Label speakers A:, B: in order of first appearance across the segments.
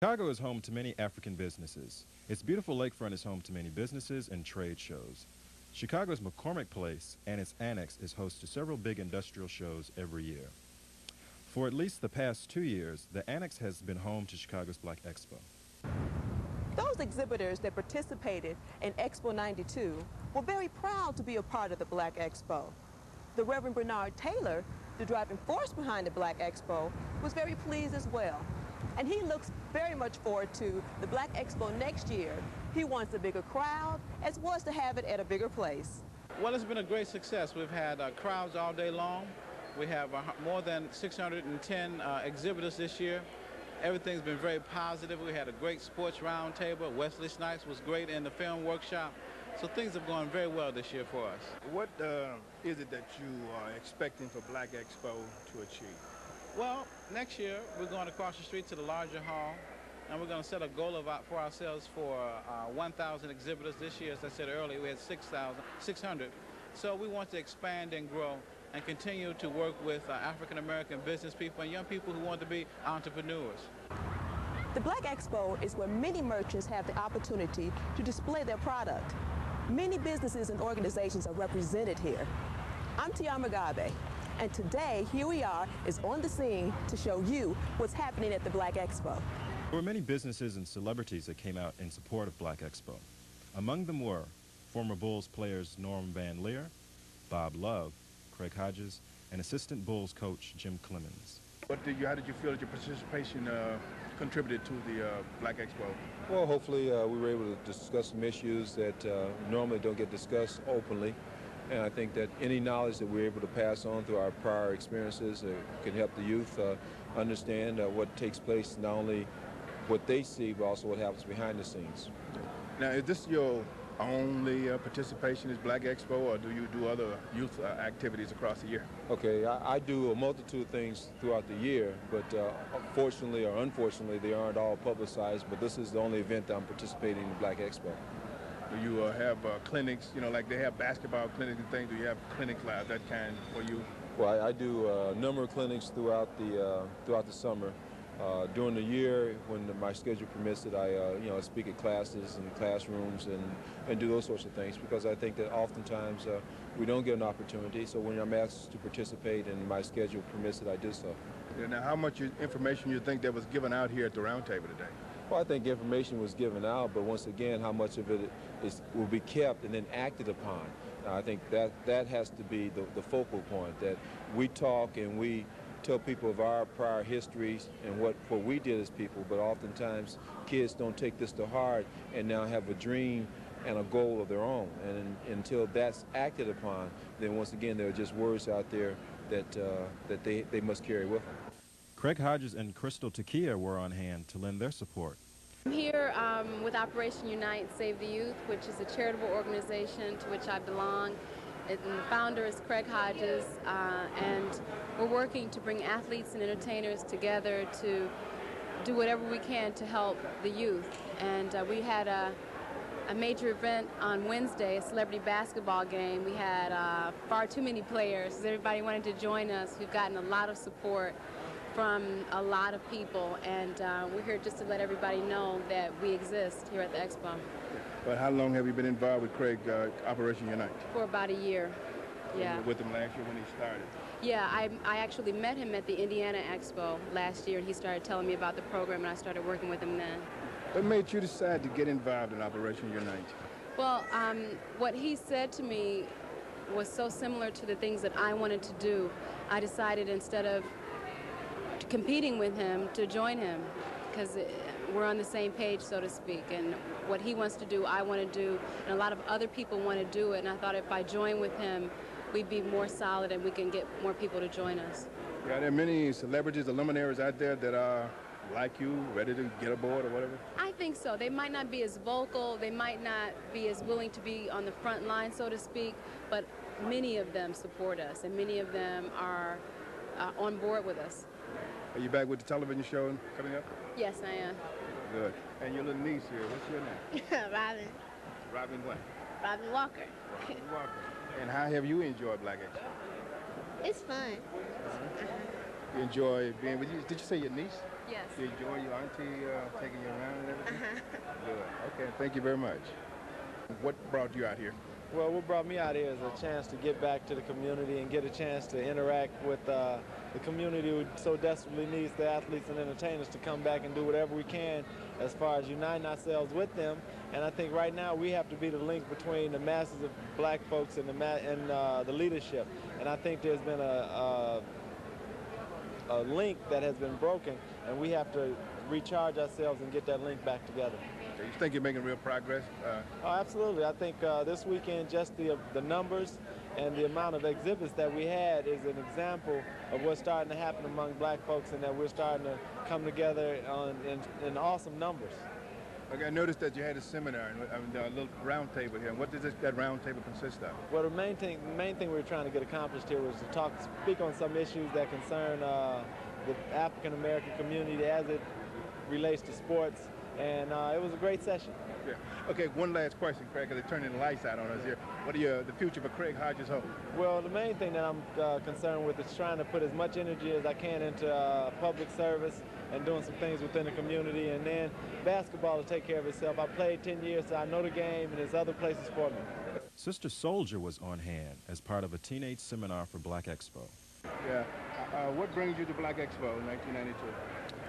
A: Chicago is home to many African businesses. Its beautiful lakefront is home to many businesses and trade shows. Chicago's McCormick Place and its annex is host to several big industrial shows every year. For at least the past 2 years, the annex has been home to Chicago's Black Expo.
B: Those exhibitors that participated in Expo 92 were very proud to be a part of the Black Expo. The Reverend Bernard Taylor, the driving force behind the Black Expo, was very pleased as well. And he looks very much forward to the Black Expo next year. He wants a bigger crowd, as well as to have it at a bigger place.
C: Well, it's been a great success. We've had crowds all day long. We have more than 610 exhibitors this year. Everything's been very positive. We had a great sports roundtable. Wesley Snipes was great in the film workshop. So things have gone very well this year for us.
D: What is it that you are expecting for Black Expo to achieve?
C: Well, next year we're going across the street to the larger hall, and we're going to set a goal for ourselves for 1,000 exhibitors. This year, as I said earlier, we had 600. So we want to expand and grow and continue to work with African-American business people and young people who want to be entrepreneurs.
B: The Black Expo is where many merchants have the opportunity to display their product. Many businesses and organizations are represented here. I'm Tia Mugabe, and today, here we are, is on the scene to show you what's happening at the Black Expo.
A: There were many businesses and celebrities that came out in support of Black Expo. Among them were former Bulls players Norm Van Leer, Bob Love, Craig Hodges, and assistant Bulls coach Jim Clemens.
D: How did you feel that your participation contributed to the Black Expo?
E: Well, hopefully we were able to discuss some issues that normally don't get discussed openly. And I think that any knowledge that we're able to pass on through our prior experiences can help the youth understand what takes place, not only what they see, but also what happens behind the scenes.
D: Now, is this your only participation is Black Expo, or do you do other youth activities across the year?
E: Okay, I do a multitude of things throughout the year, but fortunately or unfortunately, they aren't all publicized, but this is the only event that I'm participating in the Black Expo.
D: Do you have clinics, like they have basketball clinics and things? Do you have clinics like that kind for you?
E: Well, I do a number of clinics throughout the summer. During the year, when my schedule permits it, I speak at classes and classrooms and do those sorts of things, because I think that oftentimes we don't get an opportunity. So when I'm asked to participate and my schedule permits it, I do so.
D: Yeah, now, how much information you think that was given out here at the roundtable today?
E: Well, I think information was given out, but once again, how much of it will be kept and then acted upon. I think that has to be the focal point, that we talk and we tell people of our prior histories and what we did as people, but oftentimes kids don't take this to heart and now have a dream and a goal of their own. And until that's acted upon, then once again, there are just words out there that they must carry with them.
A: Craig Hodges and Crystal Takia were on hand to lend their support.
F: I'm here with Operation Unite Save the Youth, which is a charitable organization to which I belong. And the founder is Craig Hodges, and we're working to bring athletes and entertainers together to do whatever we can to help the youth. And we had a major event on Wednesday, a celebrity basketball game. We had far too many players. Everybody wanted to join us. We've gotten a lot of support from a lot of people, and we're here just to let everybody know that we exist here at the Expo.
D: But how long have you been involved with Craig, Operation Unite?
F: For about a year, yeah.
D: You were with him last year when he started?
F: Yeah, I actually met him at the Indiana Expo last year, and he started telling me about the program, and I started working with him then.
D: What made you decide to get involved in Operation Unite?
F: Well, what he said to me was so similar to the things that I wanted to do. I decided, instead of competing with him, to join him, because we're on the same page, so to speak, and what he wants to do, I want to do, and a lot of other people want to do it, and I thought if I join with him, we'd be more solid and we can get more people to join us.
D: Yeah, are there many celebrities or luminaries out there that are like you, ready to get aboard or whatever?
F: I think so. They might not be as vocal, they might not be as willing to be on the front line, so to speak, but many of them support us, and many of them are on board with us.
D: Are you back with the television show coming up?
F: Yes, I am.
D: Good. And your little niece here, what's your name?
G: Robin.
D: Robin what?
G: Robin Walker.
D: Robin Walker. And how have you enjoyed Black Expo?
G: It's fun.
D: You enjoy being with you? Did you say your niece?
F: Yes.
D: You enjoy your auntie taking you around and everything? Good. Okay, thank you very much. What brought you out here?
G: Well, what brought me out here is a chance to get back to the community and get a chance to interact with the community who so desperately needs the athletes and entertainers to come back and do whatever we can as far as uniting ourselves with them. And I think right now we have to be the link between the masses of black folks and the leadership. And I think there's been a link that has been broken, and we have to recharge ourselves and get that link back together.
D: So you think you're making real progress?
G: Oh, absolutely. I think this weekend, just the numbers and the amount of exhibits that we had is an example of what's starting to happen among black folks, and that we're starting to come together in awesome numbers.
D: Okay, I noticed that you had a seminar, a little round table here. And what does that round table consist of?
G: Well, the main thing we were trying to get accomplished here was to speak on some issues that concern the African American community as it relates to sports, and it was a great session.
D: Yeah. Okay, one last question, Craig, because they're turning the lights out on us here. What are the future for Craig Hodges hold?
G: Well, the main thing that I'm concerned with is trying to put as much energy as I can into public service and doing some things within the community, and then basketball will take care of itself. I played 10 years, so I know the game, and there's other places for me.
A: Sister Soldier was on hand as part of a teenage seminar for Black Expo.
D: Yeah. What brings you to Black Expo in 1992?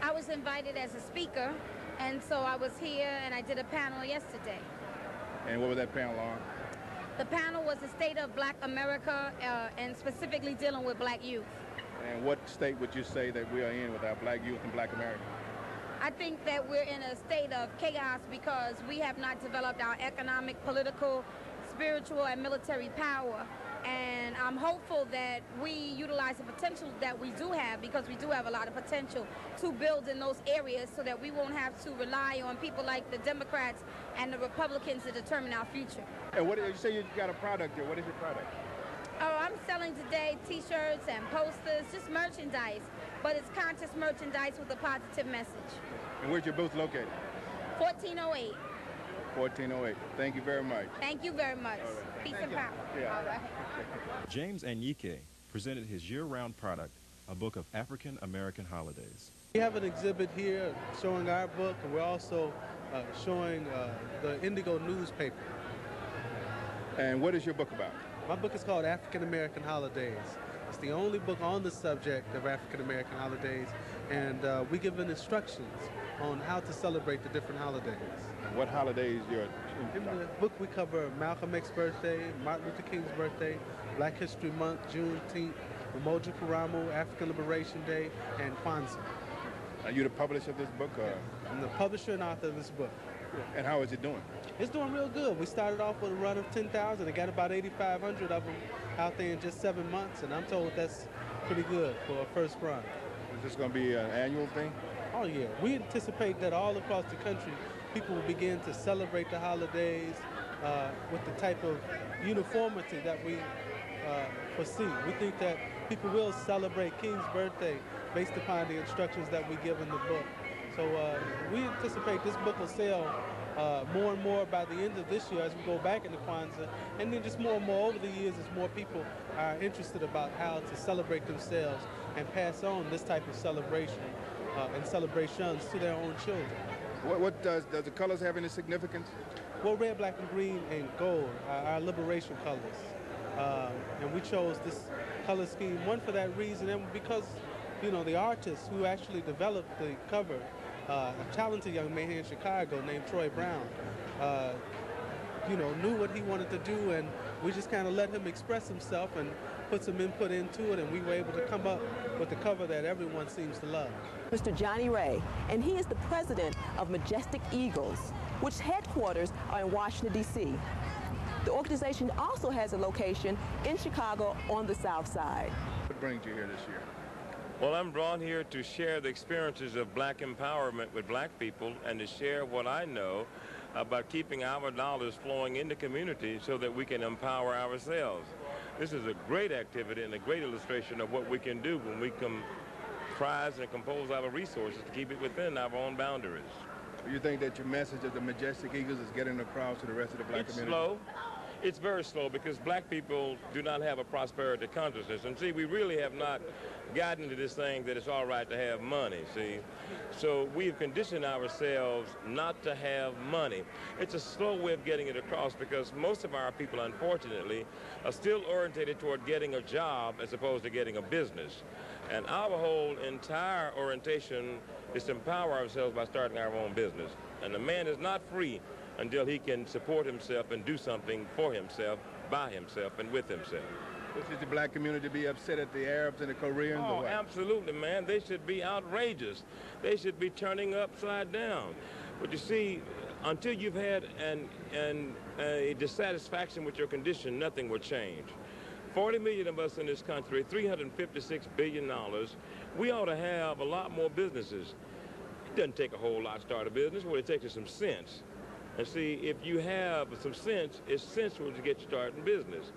H: I was invited as a speaker, and so I was here and I did a panel yesterday.
D: And what was that panel on?
H: The panel was the state of Black America and specifically dealing with black youth.
D: And what state would you say that we are in with our black youth and black America?
H: I think that we're in a state of chaos because we have not developed our economic, political, spiritual, and military power. And I'm hopeful that we utilize the potential that we do have, because we do have a lot of potential to build in those areas so that we won't have to rely on people like the Democrats and the Republicans to determine our future.
D: And what you say you got a product here? What is your product?
H: Oh, I'm selling today T-shirts and posters, just merchandise, but it's conscious merchandise with a positive message.
D: And where's your booth located?
H: 1408.
D: 1408. Thank you very much.
H: Thank you very much.
D: Right.
H: Peace and power.
D: Yeah.
H: All right.
A: James Anyike presented his year-round product, a book of African American holidays.
I: We have an exhibit here showing our book, and we're also showing the Indigo newspaper.
D: And what is your book about?
I: My book is called African American Holidays. It's the only book on the subject of African American holidays, and we give instructions on how to celebrate the different holidays.
D: What holidays you're
I: In the book we cover Malcolm X's birthday, Martin Luther King's birthday, Black History Month, Juneteenth, Umoja Karamu, African Liberation Day, and Kwanzaa.
D: Are you the publisher of this book?
I: I'm the publisher and author of this book.
D: And how is it doing?
I: It's doing real good. We started off with a run of 10,000 and got about 8,500 of them out there in just 7 months, and I'm told that's pretty good for a first run.
D: Is this going to be an annual thing?
I: Oh yeah, we anticipate that all across the country people will begin to celebrate the holidays with the type of uniformity that we foresee. We think that people will celebrate King's birthday based upon the instructions that we give in the book. So we anticipate this book will sell more and more by the end of this year as we go back into Kwanzaa, and then just more and more over the years as more people are interested about how to celebrate themselves and pass on this type of celebration and celebrations to their own children.
D: What does the colors have any significance?
I: Well, red, black, and green and gold are our liberation colors. And we chose this color scheme, one, for that reason, and because, you know, the artist who actually developed the cover, a talented young man here in Chicago named Troy Brown, you know, knew what he wanted to do, and we just kind of let him express himself and put some input into it, and we were able to come up with the cover that everyone seems to love.
B: Mr. Johnny Ray, and he is the president of Majestic Eagles, which headquarters are in Washington, D.C. The organization also has a location in Chicago on the South Side.
D: What brings you here this year?
J: Well, I'm drawn here to share the experiences of black empowerment with black people and to share what I know about keeping our dollars flowing in the community so that we can empower ourselves. This is a great activity and a great illustration of what we can do when we comprise and compose our resources to keep it within our own boundaries.
D: Do you think that your message of the Majestic Eagles is getting across to the rest of the black community?
J: It's very slow because black people do not have a prosperity consciousness. And see, we really have not gotten to this thing that it's all right to have money, see. So we've conditioned ourselves not to have money. It's a slow way of getting it across because most of our people, unfortunately, are still orientated toward getting a job as opposed to getting a business. And our whole entire orientation is to empower ourselves by starting our own business. And the man is not free until he can support himself and do something for himself, by himself, and with himself.
D: Should the black community be upset at the Arabs and the Koreans?
J: Oh, absolutely, man. They should be outrageous. They should be turning upside down. But you see, until you've had a dissatisfaction with your condition, nothing will change. 40 million of us in this country, $356 billion. We ought to have a lot more businesses. It doesn't take a whole lot to start a business. What it takes is some sense. And see, if you have some sense, it's sensible to get you started in business.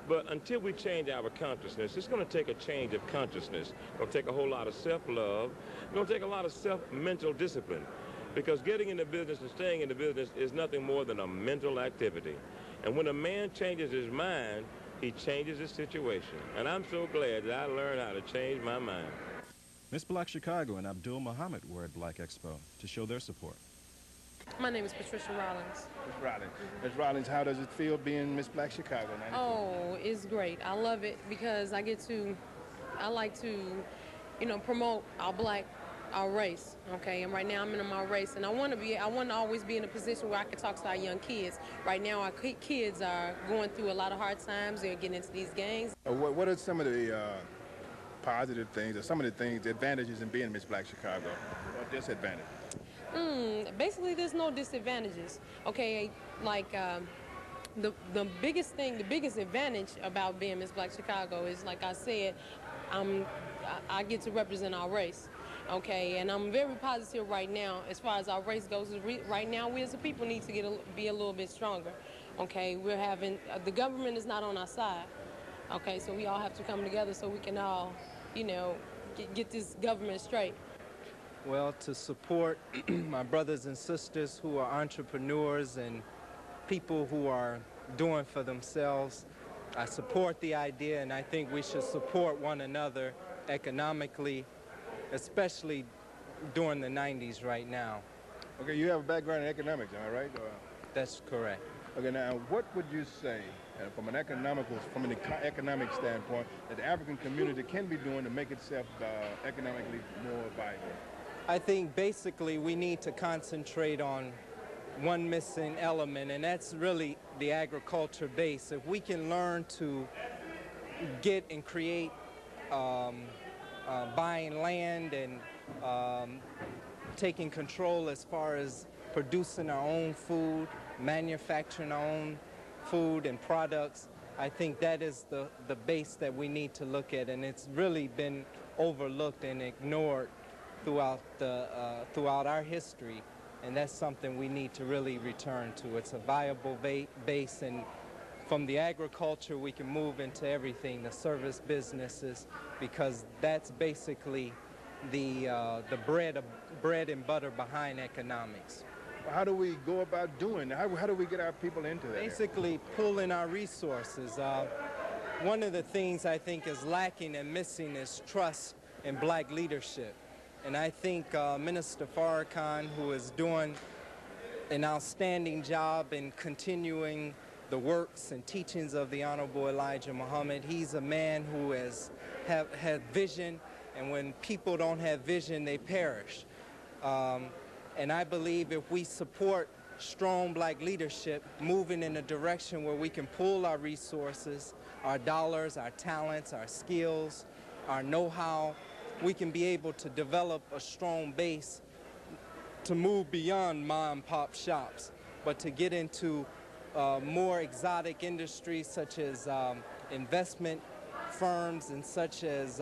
J: But until we change our consciousness, it's going to take a change of consciousness. It's going to take a whole lot of self-love. It's going to take a lot of self-mental discipline. Because getting into business and staying in the business is nothing more than a mental activity. And when a man changes his mind, he changes his situation. And I'm so glad that I learned how to change my mind.
A: Miss Black Chicago and Abdul Muhammad were at Black Expo to show their support.
K: My name is Patricia Rollins.
D: Ms. Rollins. Ms. Rollins, how does it feel being Miss Black Chicago 92?
K: Oh, it's great. I love it because I like to, promote our race, okay? And right now I'm in my race, and I want to always be in a position where I can talk to our young kids. Right now our kids are going through a lot of hard times. They're getting into these gangs.
D: What are some of the positive things, or some of the advantages in being Miss Black Chicago, or disadvantages?
K: Basically, there's no disadvantages. Okay, like the biggest advantage about being Miss Black Chicago is, like I said, I get to represent our race. Okay, and I'm very positive right now as far as our race goes. Right now, we as a people need to be a little bit stronger. Okay, we're having the government is not on our side. Okay, so we all have to come together so we can all, get this government straight.
L: Well, to support my brothers and sisters who are entrepreneurs and people who are doing for themselves, I support the idea, and I think we should support one another economically, especially during the 90s right now.
D: Okay, you have a background in economics, am I right?
L: That's correct.
D: Okay, now what would you say from an economic standpoint that the African community can be doing to make itself economically more viable?
L: I think basically we need to concentrate on one missing element, and that's really the agriculture base. If we can learn to get and create buying land and taking control as far as producing our own food, manufacturing our own food and products, I think that is the base that we need to look at, and it's really been overlooked and ignored throughout our history, and that's something we need to really return to. It's a viable base, and from the agriculture we can move into everything, the service businesses, because that's basically the bread and butter behind economics.
D: How do we go about doing that? How do we get our people into that?
L: Basically pulling our resources. One of the things I think is lacking and missing is trust in black leadership. And I think Minister Farrakhan, who is doing an outstanding job in continuing the works and teachings of the Honorable Elijah Muhammad, he's a man who has vision, and when people don't have vision, they perish. And I believe if we support strong black leadership, moving in a direction where we can pool our resources, our dollars, our talents, our skills, our know-how, we can be able to develop a strong base to move beyond mom and pop shops, but to get into more exotic industries such as investment firms and such as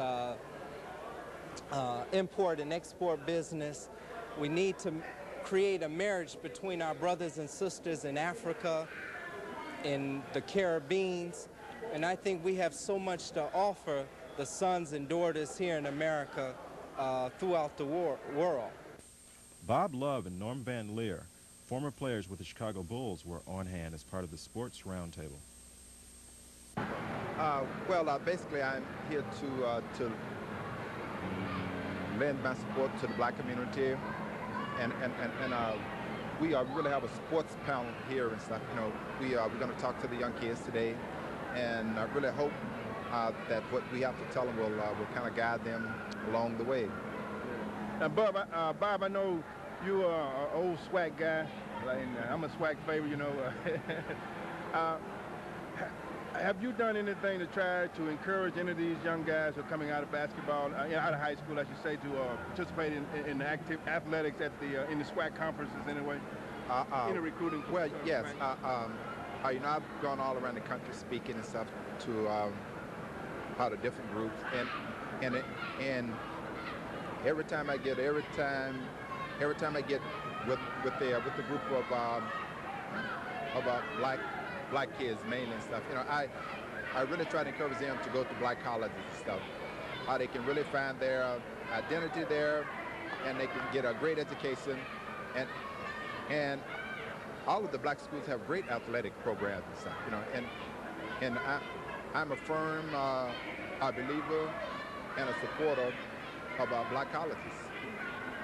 L: import and export business. We need to create a marriage between our brothers and sisters in Africa, in the Caribbean, and I think we have so much to offer the sons and daughters here in America throughout the world.
A: Bob Love and Norm Van Leer Former players with the Chicago Bulls were on hand as part of the Sports Roundtable.
M: Basically, I'm here to lend my support to the black community, and we really have a sports panel here and stuff. You know, we're going to talk to the young kids today, and I really hope that what we have to tell them will kind of guide them along the way.
D: Now, Bob, I know you are an old SWAC guy, and I'm a SWAC favorite, you know. Have you done anything to try to encourage any of these young guys who are coming out of basketball, out of high school, I should say, to participate in the active athletics at in the SWAC conferences anyway? In the recruiting?
M: Well, yes. You know, I've gone all around the country speaking and stuff to how the different groups, and every time I get with the group of black kids mainly and stuff, you know, I really try to encourage them to go to black colleges and stuff, how they can really find their identity there, and they can get a great education, and all of the black schools have great athletic programs and stuff, you know, and I'm a firm believer and a supporter of black colleges.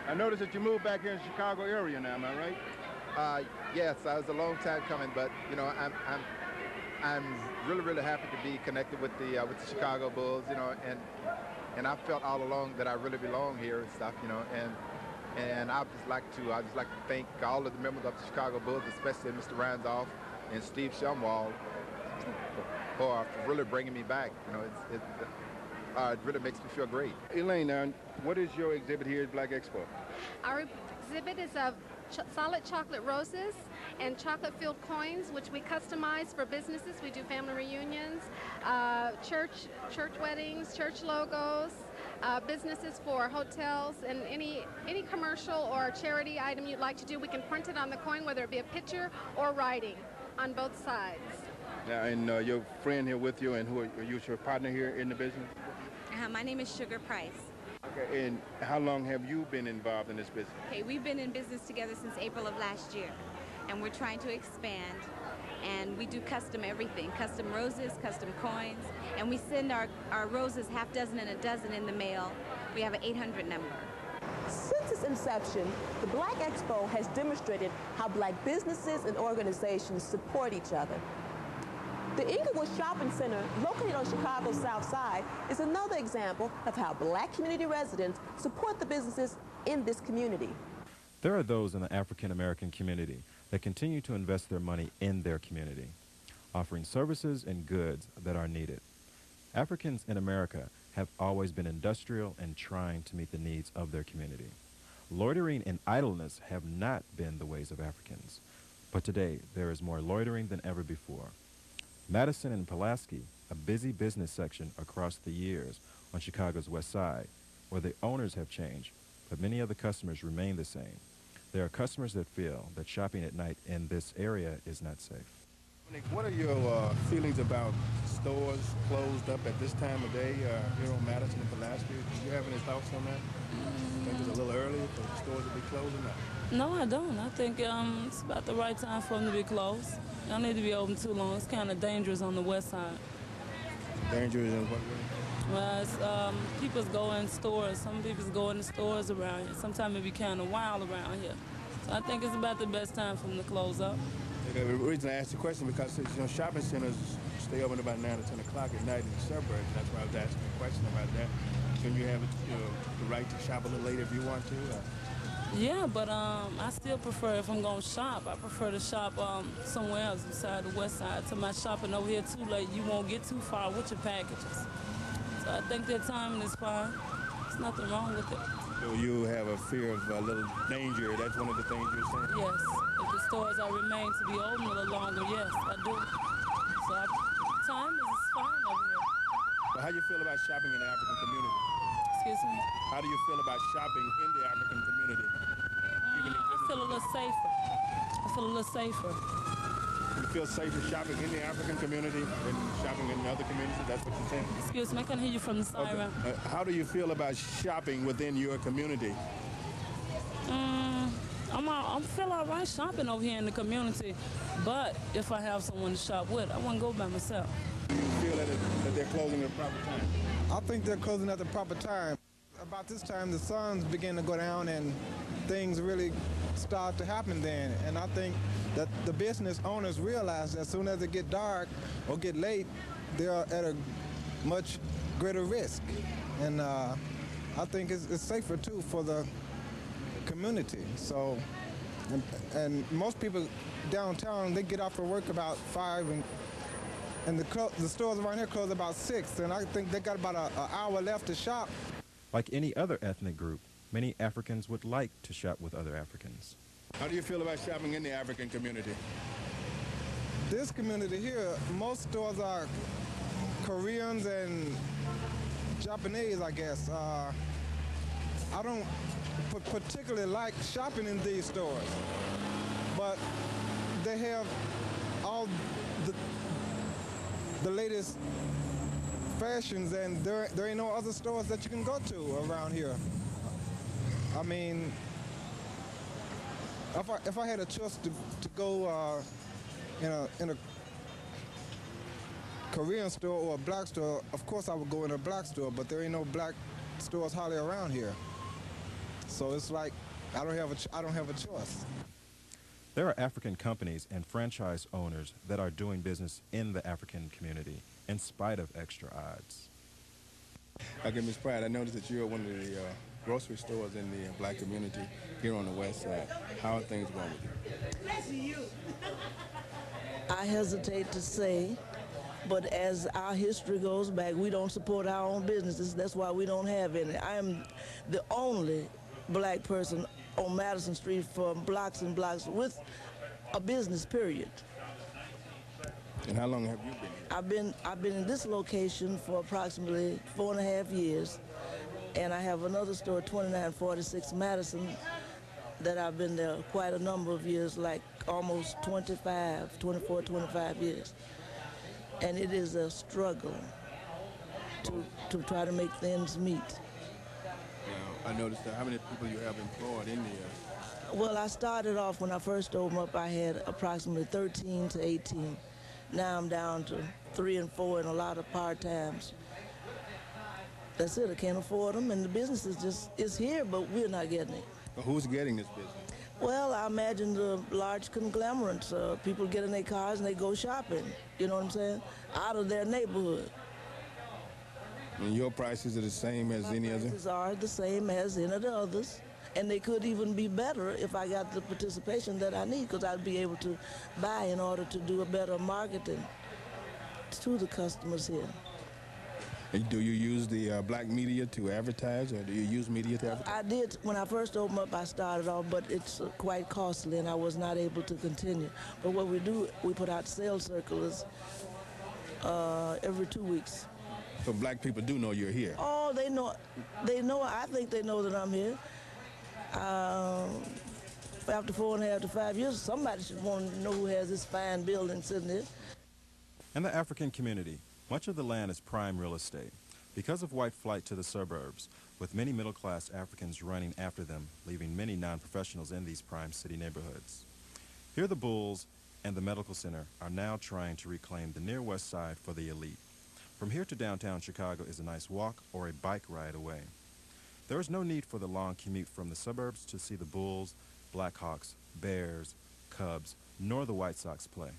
D: I noticed that you moved back here in the Chicago area now, am I right?
M: Yes, I was a long time coming, but you know, I'm really happy to be connected with the Chicago Bulls, you know, and I felt all along that I really belong here and stuff, you know, and I'd just like to thank all of the members of the Chicago Bulls, especially Mr. Randolph and Steve Shumwald, for really bringing me back. You know, it really makes me feel great.
D: Elaine, now, what is your exhibit here at Black Expo?
F: Our exhibit is of solid chocolate roses and chocolate-filled coins, which we customize for businesses. We do family reunions, church weddings, church logos, businesses for hotels, and any commercial or charity item you'd like to do. We can print it on the coin, whether it be a picture or writing on both sides.
D: Now, and your friend here with you, and who are you, your partner here in the business?
N: My name is Sugar Price.
D: Okay, and how long have you been involved in this business?
N: Okay, we've been in business together since April of last year, and we're trying to expand, and we do custom everything, custom roses, custom coins, and we send our roses half dozen and a dozen in the mail. We have an 800 number.
B: Since its inception, the Black Expo has demonstrated how black businesses and organizations support each other. The Inglewood Shopping Center, located on Chicago's South Side, is another example of how black community residents support the businesses in this community.
A: There are those in the African American community that continue to invest their money in their community, offering services and goods that are needed. Africans in America have always been industrial and trying to meet the needs of their community. Loitering and idleness have not been the ways of Africans, but today there is more loitering than ever before. Madison and Pulaski, a busy business section across the years on Chicago's west side, where the owners have changed, but many of the customers remain the same. There are customers that feel that shopping at night in this area is not safe.
D: What are your feelings about stores closed up at this time of day here on Madison and Pulaski? Do you have any thoughts on that? You think it's a little early for the stores to be closed or not?
O: No, I don't. I think it's about the right time for them to be closed. They don't need to be open too long. It's kind of dangerous on the west side.
D: Dangerous in what way?
O: Well, it's, people go in stores. Some people go in the stores around here. Sometimes it be kind of wild around here. So I think it's about the best time for them to close up.
D: The reason I asked the question because shopping centers stay open about 9 or 10 o'clock at night in the suburbs. That's why I was asking a question about that. Can you have the right to shop a little later if you want to?
O: Yeah, but I still prefer, if I'm going to shop, I prefer to shop somewhere else beside the west side. So my shopping over here too late, you won't get too far with your packages. So I think that timing is fine. There's nothing wrong with it.
D: So you have a fear of a little danger. That's one of the things you're saying?
O: Yes. If the stores are remain to be open a little longer, yes, I do. So time is fine over here.
D: Well, how do you feel about shopping in the African community?
O: Excuse me?
D: How do you feel about shopping in the African community?
O: I feel a little safer. I feel a little safer.
D: You feel safer shopping in the African community than shopping in other communities? That's what you're saying?
O: Excuse me, I can't hear you from the side.
D: Okay. How do you feel about shopping within your community?
O: I'm feel all right shopping over here in the community, but if I have someone to shop with, I wouldn't go by myself.
D: Do you feel that they're closing at the proper time?
P: I think they're closing at the proper time. About this time, the suns begin to go down and things really start to happen then. And I think that the business owners realize that as soon as it get dark or get late, they're at a much greater risk. And I think it's safer too for the community. So, and most people downtown, they get off for work about 5 and the stores around here close about 6, and I think they got about an hour left to shop.
A: Like any other ethnic group, many Africans would like to shop with other Africans.
D: How do you feel about shopping in the African community?
P: This community here, most stores are Koreans and Japanese, I guess. I don't particularly like shopping in these stores, but they have all the latest fashions, and there ain't no other stores that you can go to around here. I mean, if I had a choice to go in a Korean store or a black store, of course I would go in a black store, but there ain't no black stores hardly around here. So it's like I don't have a choice.
A: There are African companies and franchise owners that are doing business in the African community in spite of extra odds.
D: Okay, Ms. Pratt, I noticed that you're one of the grocery stores in the black community here on the west side. How are things going with you?
Q: I hesitate to say, but as our history goes back, we don't support our own businesses. That's why we don't have any. I am the only black person on Madison Street for blocks and blocks with a business, period.
D: And how long have you been here?
Q: I've been in this location for approximately 4.5 years, and I have another store, 2946 Madison, that I've been there quite a number of years, like almost 24, 25 years. And it is a struggle to try to make ends meet.
D: Now, I noticed that how many people you have employed in the
Q: Well, I started off when I first opened up, I had approximately 13 to 18. Now I'm down to 3 and 4 and a lot of part-times. That's it, I can't afford them, and the business is here, but we're not getting it.
D: Well, who's getting this business?
Q: Well, I imagine the large conglomerates, people get in their cars and they go shopping, you know what I'm saying, out of their neighborhood.
D: And your prices are the same as any other?
Q: Prices are the same as any of the others, and they could even be better if I got the participation that I need, because I'd be able to buy in order to do a better marketing to the customers here.
D: And do you use the black media to advertise, or do you use media to advertise?
Q: I did. When I first opened up, I started off, but it's quite costly, and I was not able to continue. But what we do, we put out sales circulars every 2 weeks.
D: So black people do know you're here?
Q: Oh, they know. I think they know that I'm here. After 4.5 to 5 years, somebody should want to know who has this fine building sitting there.
A: In the African community, much of the land is prime real estate. Because of white flight to the suburbs, with many middle-class Africans running after them, leaving many non-professionals in these prime city neighborhoods. Here the Bulls and the Medical Center are now trying to reclaim the near west side for the elite. From here to downtown Chicago is a nice walk or a bike ride away. There is no need for the long commute from the suburbs to see the Bulls, Blackhawks, Bears, Cubs, nor the White Sox play.